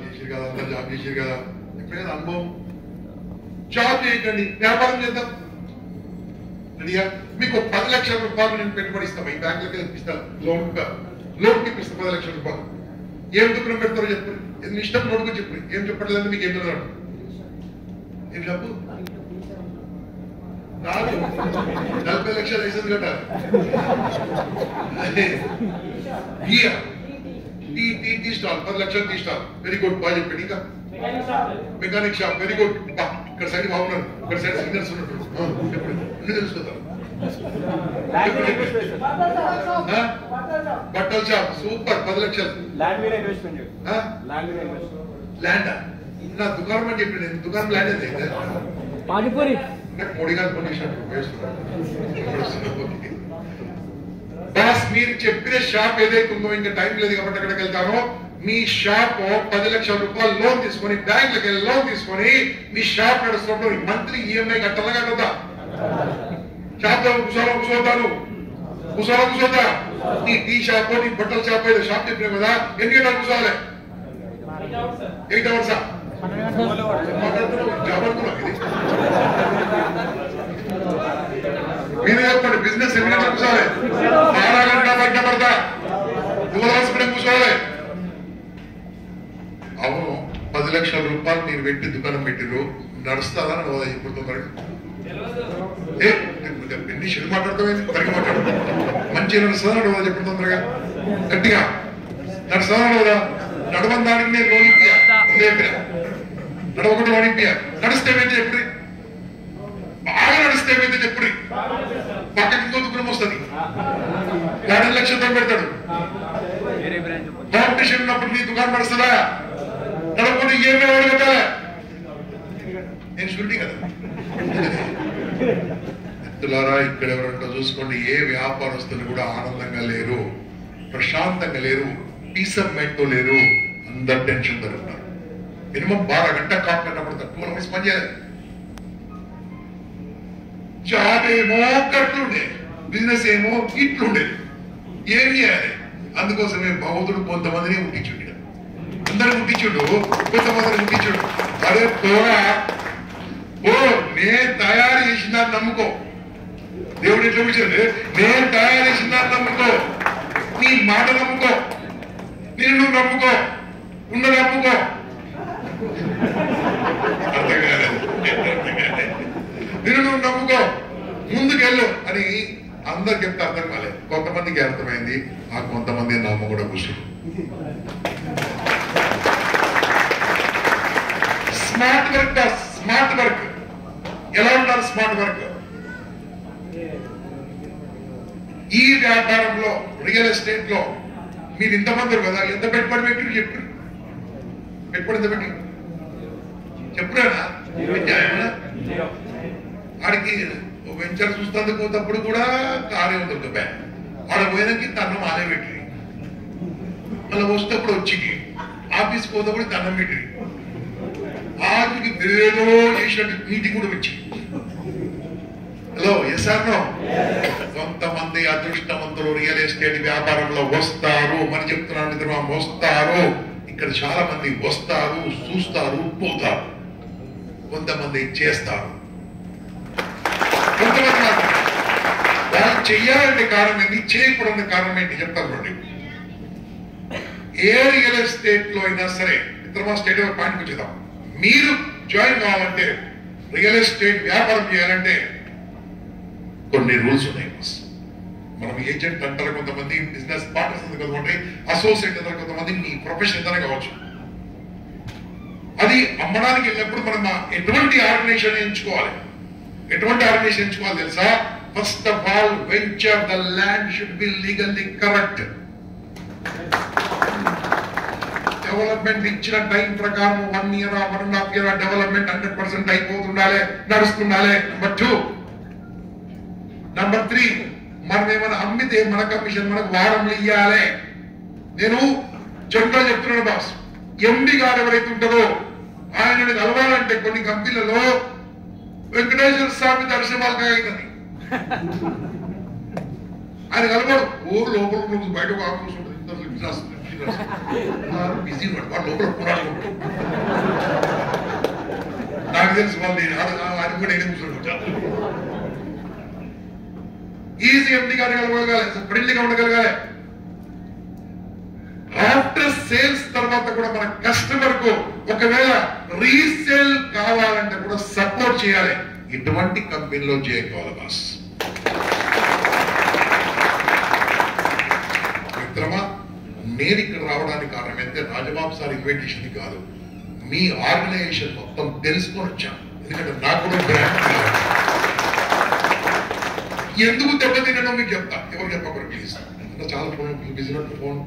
చేసారు కదా, అందరూ జాబ్ చేసారు కదా, ఎప్పుడైనా అనుభవం. జాబ్ చేయకండి, వ్యాపారం చేద్దాం. రెడీగా మీకు 10 లక్షల రూపాయలు నేను పెట్టుబడి ఇస్తాను, ఈ బ్యాంకులకి ఇప్పిస్తాను, లోన్కి ఇప్పిస్తాను 10 లక్షల రూపాయలు. ఏం దుఃఖం పెడతారో చెప్పండి, ఎందుకు ఇష్టం నోటుకు చెప్పండి, ఏం చెప్పట్లేదంటే మీకు ఏం తెలియదు. ఏం డబ్బు 40 లక్షలు వేసేది కట్టాలి. టీ స్టాల్ 10 లక్షలు టీ స్టాల్, వెరీ గుడ్. బాగా చెప్పండి. ఇంకా మెకానిక్ షాప్, వెరీ గుడ్. ఇక్కడ సైడ్ బాగున్నారు, ఇక్కడ సైడ్ సింగర్స్ ఉన్నట్టు చెప్పండి, అన్ని తెలుసుకుంటారు. బట్టల షాప్ సూపర్, 10 లక్షలు. ల్యాండ్ నా దుకాణం అని చెప్పి నేను దుకాణం ల్యాండ్ అయితే పానీపూరి నాకు మోడీ గారు ఫోన్ చేసినట్టు బాస్, మీరు చెప్పిన షాప్ ఏదైతే ఉందో ఇంకా టైం లేదు కాబట్టి ఎక్కడికి వెళ్తానో, మీ షాప్ 10 లక్షల రూపాయలు లోన్ తీసుకొని బ్యాంకులకు వెళ్ళి లోన్ తీసుకొని మీ షాప్ నడుస్తున్నప్పుడు మంత్లీ ఈఎంఐ కట్టాలా కట్టదా? షాప్ లో కూర్చోతాను కూర్చోతా. నీ టీ షాప్, నీ బట్టల షాప్ ఏదో షాప్ చెప్పినా కదా, ఎన్ని గంటలు కూర్చోవాలి? 8 అవర్సా? మీరే చెప్పండి, బిజినెస్ ఎన్ని గంటలు కూర్చోవాలి? 12 గంటల బయట పడతా, కూర్చోవాలి. అవును, 10 లక్షల రూపాయలు మీరు పెట్టి దుకాణం పెట్టిరు, నడుస్తుందా నడవదా? ఇప్పుడు తొందరగా ఎన్ని చెడు మాట్లాడతాం, తరిగి మాట్లాడు. మంచిగా నడుస్తుందా నడవదా? చెప్పండి తొందరగా, గట్టిగా. నడుస్తుందా నడవదా? నడవని దానికి నేను లోన్ చెప్పిన, నడవకుండా వాడిపోయా. నడిస్తే ఏమైతే చెప్పురి, బాగా నడిస్తే ఏమైతే చెప్పురి. పక్కకి ఇంకో దుకాణం వస్తుంది, 2 లక్షలతో పెడతాడు. కాంపిటీషన్ ఉన్నప్పుడు నీ దుకాణం నడుస్తుందా? నడవకుండా ఏమే వాడు పెట్టాలా? నేను షూరిటీ కదా. మిత్రులారా, ఇక్కడ ఎవరంటో చూసుకోండి, ఏ వ్యాపారస్తులు కూడా ఆనందంగా లేరు, ప్రశాంతంగా లేరు, పీస్ ఆఫ్ మైండ్ తో లేరు. అందరు టెన్షన్ జరుగుతున్నారు. మినిమం 12 గంటల కాపు కట్టబడతారు, 2 అవర్స్ పని చేయాలి. జాబ్ ఏమో కట్లుండే, బిజినెస్ ఏమో ఇట్లుండేది, ఏం చేయాలి? అందుకోసమే బౌద్ధుడు కొంతమందిని ముట్టించుండు, అందరిని ముట్టించుండు, కొంతమందిని ముట్టించుండు. అరే పోరా ఓ, నేను తయారు చేసిన దాన్ని నమ్ముకో. దేవుడు ఎట్లా కూర్చోండి, నేను తయారు చేసిన దాన్ని నమ్ముకో, నీ మాట నమ్ముకో, నేను నమ్ముకో, ఉన్న నమ్ముకో. అర్థం కాలేదు, నేను నువ్వు నమ్ముకో, ముందుకెళ్ళు అని అందరికి చెప్తే అర్థం కాలేదు. కొంతమందికి అర్థమైంది, ఆ కొంతమంది నమ్మ కూడా కూర్చోడు. స్మార్ట్ వర్క్, స్మార్ట్ వర్క్ ఎలా ఉన్నారు? స్మార్ట్ వర్క్ ఈ వ్యాపారంలో, రియల్ ఎస్టేట్ లో మీరు ఇంతమంది కదా, ఎంత పెట్టుబడి పెట్టి చెప్పు, పెట్టుబడి ఎంత పెట్టి చెప్పురానా? ఆడికి వెంచర్ చూస్తుంది పోతప్పుడు కూడా కారే ఉంటుంది, బ్యాంక్ ఆడ పోయినకి తన్నం ఆలే పెట్టి, మళ్ళీ వస్తేప్పుడు వచ్చి ఆఫీస్ పోతప్పుడు తన్నం పెట్టి, ఆడికి ఏదో చేసినట్టు నీటి కూడా వచ్చి. Hello, yes or no? కొంతమంది అదృష్టవంతులు రియల్ ఎస్టేట్ వ్యాపారంలో వస్తారు, మరి చెప్తున్నాను మిత్రమా, వస్తారు. ఇక్కడ చాలా మంది వస్తారు, చూస్తారు, పోతారు. కొంతమంది చేస్తారు, కొంతమంది వాళ్ళు చెయ్యాలంటే కారణం ఏంటి, చేయకూడని కారణం ఏంటి చెప్తాను. ఏ రియల్ ఎస్టేట్ లో అయినా సరే, మిత్రమా, స్టేట్ పాయింట్కి వచ్చేద్దాం. మీరు జాయిన్ కావాలంటే, రియల్ ఎస్టేట్ వ్యాపారం చేయాలంటే కొన్ని రూల్స్ ఉన్నాయి. మనం ఏజెంట్ అంటారు కొంతమంది, బిజినెస్ పార్ట్నర్స్ కొంతమంది, అసోసియేట్ అంటారు కొంతమంది, మీ ప్రొఫెషన్ ఏదైనా కావచ్చు. అది అమ్మడానికి వెళ్ళినప్పుడు మనం ఎటువంటి ఆర్గనైజేషన్ ఎంచుకోవాలి, ఎటువంటి ఆర్గనైజేషన్ ఎంచుకోవాలి తెలుసా? First of all, venture the land should be legally correct. Development ఇచ్చిన టైం ప్రకారం 1 year 1.5 year డెవలప్మెంట్ 100% అయిపోతుండాలి, నడుస్తుండాలి. నెంబర్ 2. నెంబర్ 3, మనం ఏమైనా అమ్మితే మన కమిషన్ మనకు వారంలో ఇవ్వాలి. నేను జనరల్ చెప్తున్నాను బాస్, ఎండి గారు ఎవరైతే ఉంటారో ఆయనని కలవాలంటే కొన్ని కంపెనీలలో వెంకటేశ్వర స్వామి దర్శనాలు కాగితని ఆయన కలవాడు, ఊరు లోపల బయట ఆఫీస్ ఉంటుంది, బిజీ ఉన్నాడు వాడు లోపల పోరాడు నాకు తెలుసు వాళ్ళు అది కూడా నేనే కూర్చొని ఈజీ ఎండి గారు కలగలగాలి ఫ్రెండ్లీగా ఉండగలగాలి ఆఫ్టర్ సేల్స్ తర్వాత కూడా మన కస్టమర్ కు ఒకవేళ రీసేల్ కావాలంటే కూడా సపోర్ట్ చేయాలి ఇటువంటి కంపెనీలో చేయగల బాస్ మిత్రమా నేను ఇక్కడ రావడానికి కారణం అయితే రాజబాబు సార్ ఇన్విటేషన్ కాదు మీ ఆర్గనైజేషన్ మొత్తం తెలుసుకొని వచ్చాను ఎందుకంటే నాకు కూడా బ్రాండ్ ఎందుకు దెబ్బతినడం మీకు చెప్తా ఎవరు చెప్పకూడదు ప్లీజ్ చాలా ఫోన్ బిజీ ఫోన్